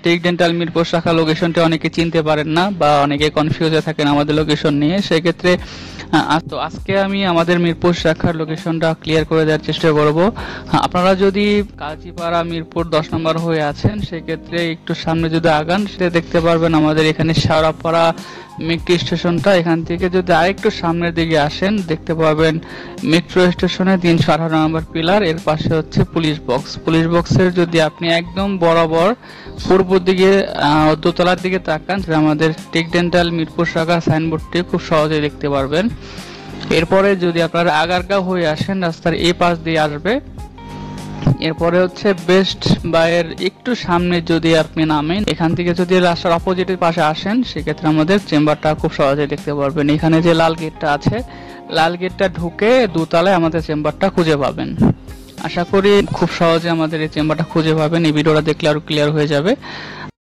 Take dental Mirpur শাখা লোকেশনটি অনেকে চিনতে পারেন না বা অনেকে কনফিউজে থাকেন আমাদের লোকেশন নিয়ে। সেক্ষেত্রে আজকে আমি আমাদের মিরপুর শাখার লোকেশনটা ক্লিয়ার করে দেওয়ার চেষ্টা করব। আপনারা যদি কাজীপাড়া মিরপুর 10 নম্বর হয়ে আছেন, সেক্ষেত্রে একটু সামনে যদি আগান, সেটা দেখতে পারবেন আমাদের এখানে শেওড়াপাড়া মেট্রো স্টেশনটা। এখান থেকে যদি আরেকটু সামনের দিকে আসেন, দেখতে পাবেন মেট্রো স্টেশনে 318 নম্বর পিলার, এর পাশে হচ্ছে পুলিশ বক্স। পুলিশ বক্সের যদি আপনি একদম বরাবর পূর্ব দিকে দোতলার দিকে তাকান, আমাদের টেক ডেন্টাল মিরপুর শাখার সাইনবোর্ডটি খুব সহজে দেখতে পারবেন। এরপরে যদি আপনারা আগারগাঁও হয়ে আসেন, রাস্তার এই পাশ দিয়ে আসবে। এরপরে হচ্ছে বেস্ট বাইয়ের একটু সামনে যদি আপনি নামেন, এখান থেকে যদি রাস্তার অপোজিটের পাশে আসেন, সেক্ষেত্রে আমাদের চেম্বারটা খুব সহজে দেখতে পারবেন। এখানে যে লাল গেটটা আছে, লাল গেটটা ঢুকে দোতলায় আমাদের চেম্বারটা খুঁজে পাবেন। আশা করি খুব সহজে আমাদের এই চেম্বারটা খুঁজে পাবেন। এই ভিডিওটা দেখলে আরো ক্লিয়ার হয়ে যাবে।